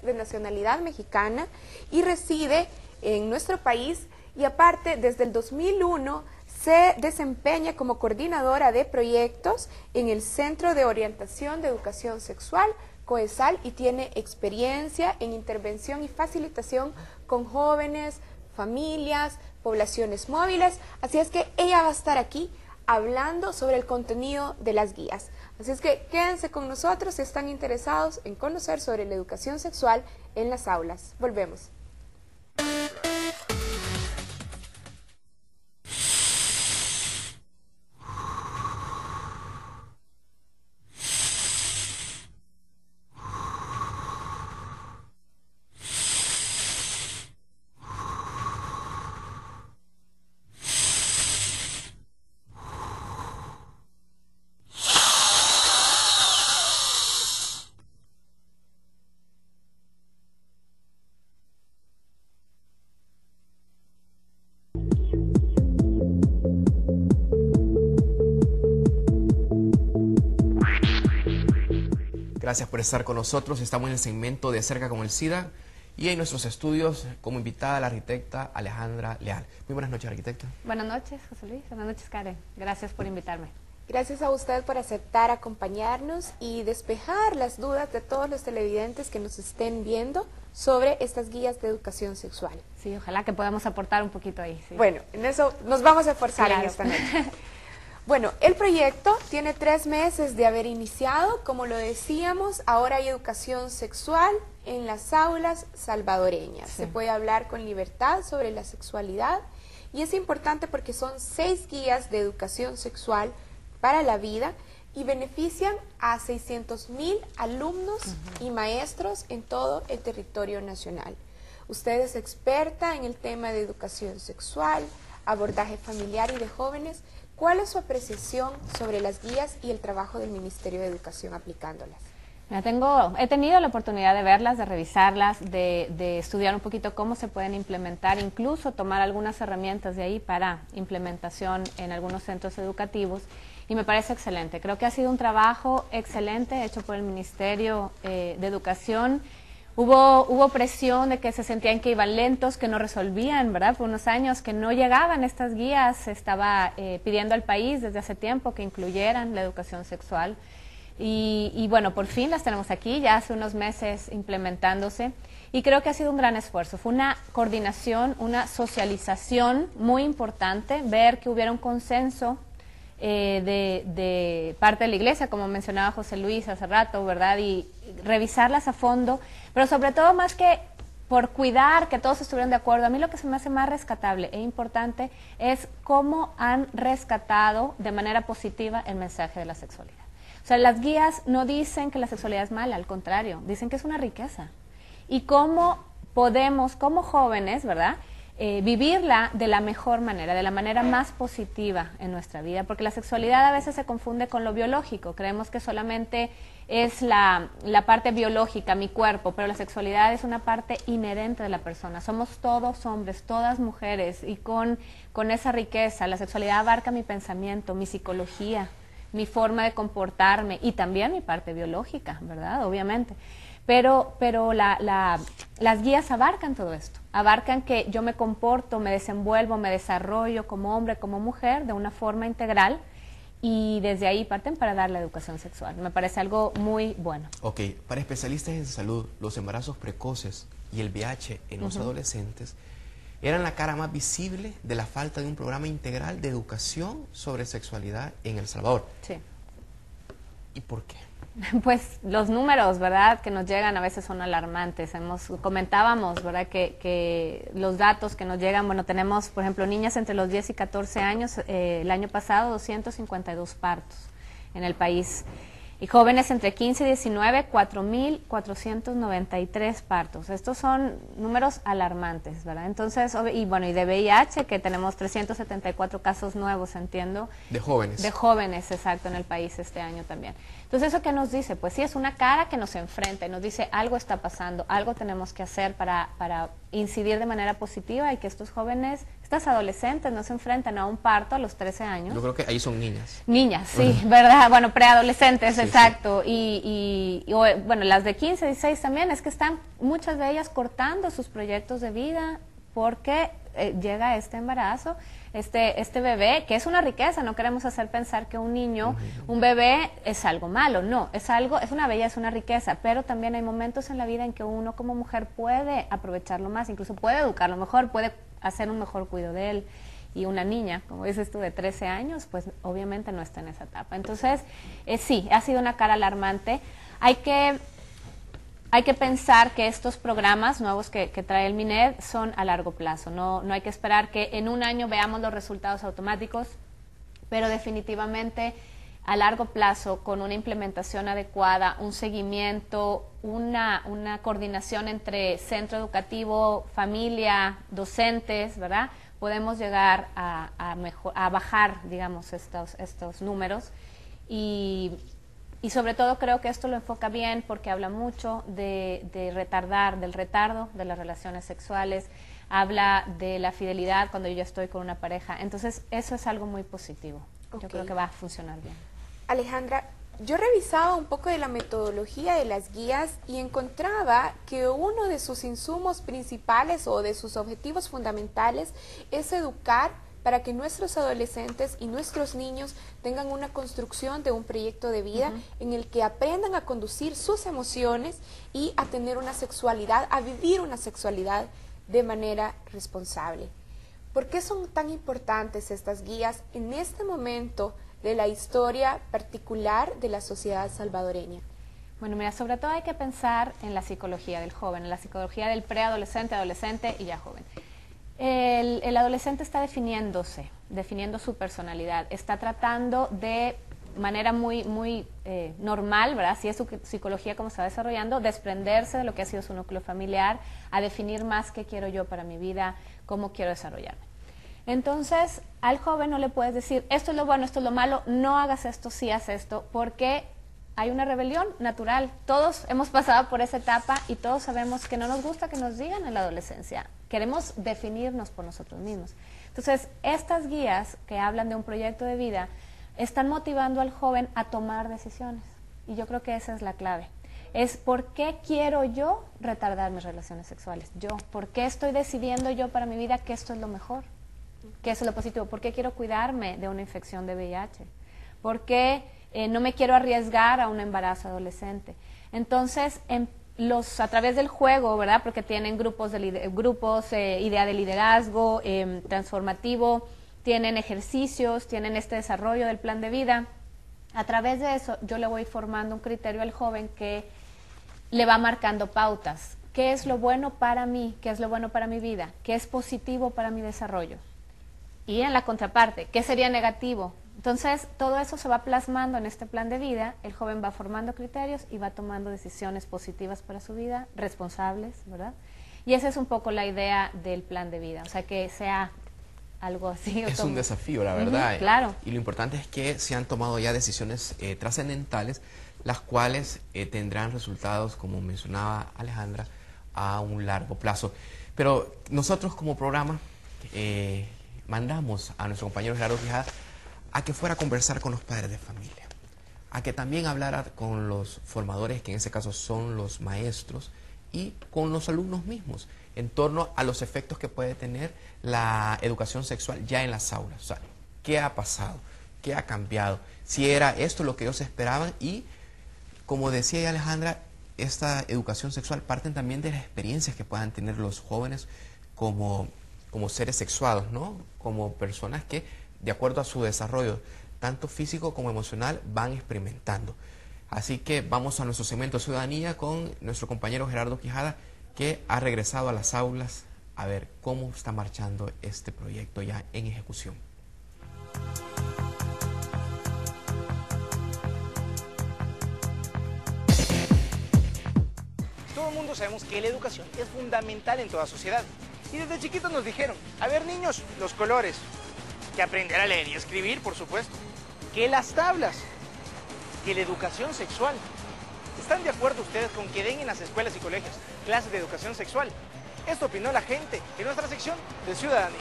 de nacionalidad mexicana y reside en nuestro país, y aparte desde el 2001 se desempeña como coordinadora de proyectos en el Centro de Orientación de Educación Sexual, COESAL, y tiene experiencia en intervención y facilitación con jóvenes, familias, poblaciones móviles. Así es que ella va a estar aquí hablando sobre el contenido de las guías. Así es que quédense con nosotros si están interesados en conocer sobre la educación sexual en las aulas. Volvemos. Gracias por estar con nosotros. Estamos en el segmento de Cerca con el SIDA y en nuestros estudios como invitada la arquitecta Alejandra Leal. Muy buenas noches, arquitecta. Buenas noches, José Luis. Buenas noches, Karen. Gracias por invitarme. Gracias a usted por aceptar acompañarnos y despejar las dudas de todos los televidentes que nos estén viendo sobre estas guías de educación sexual. Sí, ojalá que podamos aportar un poquito ahí. Sí. Bueno, en eso nos vamos a esforzar Claro. en esta noche. Bueno, el proyecto tiene 3 meses de haber iniciado. Como lo decíamos, ahora hay educación sexual en las aulas salvadoreñas. Sí. Se puede hablar con libertad sobre la sexualidad y es importante porque son 6 guías de educación sexual para la vida y benefician a 600,000 alumnos y maestros en todo el territorio nacional. Usted es experta en el tema de educación sexual, abordaje familiar y de jóvenes. ¿Cuál es su apreciación sobre las guías y el trabajo del Ministerio de Educación aplicándolas? He tenido la oportunidad de verlas, de revisarlas, de estudiar un poquito cómo se pueden implementar, incluso tomar algunas herramientas de ahí para implementación en algunos centros educativos, y me parece excelente. Creo que ha sido un trabajo excelente hecho por el Ministerio de Educación. Hubo presión de que se sentían que iban lentos, que no resolvían, ¿verdad? Por unos años que no llegaban estas guías. Se estaba pidiendo al país desde hace tiempo que incluyeran la educación sexual. Y bueno, por fin las tenemos aquí, ya hace unos meses implementándose. Y creo que ha sido un gran esfuerzo. Fue una coordinación, una socialización muy importante, ver que hubiera un consenso de parte de la iglesia, como mencionaba José Luis hace rato, ¿verdad? Y revisarlas a fondo, pero sobre todo más que por cuidar que todos estuvieran de acuerdo, a mí lo que se me hace más rescatable e importante es cómo han rescatado de manera positiva el mensaje de la sexualidad. O sea, las guías no dicen que la sexualidad es mala, al contrario, dicen que es una riqueza. Y cómo podemos, como jóvenes, ¿verdad?, vivirla de la mejor manera, de la manera más positiva en nuestra vida, porque la sexualidad a veces se confunde con lo biológico. Creemos que solamente es la parte biológica, mi cuerpo, pero la sexualidad es una parte inherente de la persona. Somos todos hombres, todas mujeres, y con esa riqueza, la sexualidad abarca mi pensamiento, mi psicología, mi forma de comportarme y también mi parte biológica, ¿verdad? Obviamente. Pero las guías abarcan todo esto, abarcan que yo me comporto, me desenvuelvo, me desarrollo como hombre, como mujer, de una forma integral, y desde ahí parten para dar la educación sexual. Me parece algo muy bueno. Ok, para especialistas en salud, los embarazos precoces y el VIH en los adolescentes eran la cara más visible de la falta de un programa integral de educación sobre sexualidad en El Salvador. Sí. ¿Y por qué? Pues los números, ¿verdad?, que nos llegan a veces son alarmantes. Comentábamos, ¿verdad?, que los datos que nos llegan, bueno, tenemos, por ejemplo, niñas entre los 10 y 14 años, el año pasado 252 partos en el país. Y jóvenes entre 15 y 19, 4.493 partos. Estos son números alarmantes, ¿verdad? Entonces, y bueno, y de VIH, que tenemos 374 casos nuevos, entiendo. De jóvenes. De jóvenes, exacto, en el país este año también. Entonces, ¿eso qué nos dice? Pues sí, es una cara que nos enfrenta y nos dice algo está pasando, algo tenemos que hacer para incidir de manera positiva y que estos jóvenes estas adolescentes no se enfrentan a un parto a los 13 años. Yo creo que ahí son niñas. Niñas, sí, ¿verdad? Bueno, preadolescentes, Sí, exacto. Sí. Bueno, las de 15, 16 también, es que están muchas de ellas cortando sus proyectos de vida porque llega este embarazo, este bebé, que es una riqueza. No queremos hacer pensar que un niño, un bebé es algo malo, no, es una belleza, es una riqueza, pero también hay momentos en la vida en que uno como mujer puede aprovecharlo más, incluso puede educarlo mejor, puede hacer un mejor cuidado de él. Y una niña, como dices tú, de 13 años, pues obviamente no está en esa etapa. Entonces, sí, ha sido una cara alarmante. Hay que pensar que estos programas nuevos que trae el MINED son a largo plazo. No hay que esperar que en un año veamos los resultados automáticos, pero definitivamente a largo plazo, con una implementación adecuada, un seguimiento, una coordinación entre centro educativo, familia, docentes, ¿verdad?, podemos llegar a bajar, digamos, estos números. Y sobre todo creo que esto lo enfoca bien porque habla mucho del retardo de las relaciones sexuales, habla de la fidelidad cuando yo estoy con una pareja. Entonces, eso es algo muy positivo. Okay. Yo creo que va a funcionar bien. Alejandra, yo revisaba un poco de la metodología de las guías y encontraba que uno de sus insumos principales o de sus objetivos fundamentales es educar para que nuestros adolescentes y nuestros niños tengan una construcción de un proyecto de vida en el que aprendan a conducir sus emociones y a tener una sexualidad, a vivir una sexualidad de manera responsable. ¿Por qué son tan importantes estas guías en este momento de la historia particular de la sociedad salvadoreña? Bueno, mira, sobre todo hay que pensar en la psicología del joven, en la psicología del preadolescente, adolescente y ya joven. El adolescente está definiendo su personalidad, está tratando de manera muy normal, ¿verdad? Si es su psicología como se va desarrollando, desprenderse de lo que ha sido su núcleo familiar, a definir más qué quiero yo para mi vida, cómo quiero desarrollarme. Entonces, al joven no le puedes decir, esto es lo bueno, esto es lo malo, no hagas esto, sí haz esto, porque hay una rebelión natural. Todos hemos pasado por esa etapa y todos sabemos que no nos gusta que nos digan en la adolescencia. Queremos definirnos por nosotros mismos. Entonces, estas guías que hablan de un proyecto de vida están motivando al joven a tomar decisiones. Y yo creo que esa es la clave. Es ¿por qué quiero yo retardar mis relaciones sexuales? ¿Por qué estoy decidiendo yo para mi vida que esto es lo mejor? Que eso es lo positivo. ¿Por qué quiero cuidarme de una infección de VIH? ¿Por qué no me quiero arriesgar a un embarazo adolescente? Entonces, a través del juego, ¿verdad? Porque tienen idea de liderazgo transformativo, tienen ejercicios, tienen este desarrollo del plan de vida. A través de eso, yo le voy formando un criterio al joven que le va marcando pautas. ¿Qué es lo bueno para mí? ¿Qué es lo bueno para mi vida? ¿Qué es positivo para mi desarrollo? Y en la contraparte, ¿qué sería negativo? Entonces, todo eso se va plasmando en este plan de vida, el joven va formando criterios y va tomando decisiones positivas para su vida, responsables, ¿verdad? Y esa es un poco la idea del plan de vida, o sea, que sea algo así. Es un desafío, la verdad. Claro. Y lo importante es que se han tomado ya decisiones trascendentales, las cuales tendrán resultados, como mencionaba Alejandra, a un largo plazo. Pero nosotros como programa mandamos a nuestro compañero Gerardo Quijada a que fuera a conversar con los padres de familia, a que también hablara con los formadores, que en ese caso son los maestros, y con los alumnos mismos, en torno a los efectos que puede tener la educación sexual ya en las aulas. O sea, ¿qué ha pasado? ¿Qué ha cambiado? Si era esto lo que ellos esperaban y, como decía ya Alejandra, esta educación sexual parten también de las experiencias que puedan tener los jóvenes como seres sexuados, ¿no? Como personas que, de acuerdo a su desarrollo, tanto físico como emocional, van experimentando. Así que vamos a nuestro segmento Ciudadanía con nuestro compañero Gerardo Quijada, que ha regresado a las aulas a ver cómo está marchando este proyecto ya en ejecución. Todo el mundo sabemos que la educación es fundamental en toda sociedad. Y desde chiquitos nos dijeron, a ver niños, los colores, que aprender a leer y escribir, por supuesto, que las tablas, que la educación sexual. ¿Están de acuerdo ustedes con que den en las escuelas y colegios clases de educación sexual? Esto opinó la gente en nuestra sección de Ciudadanía.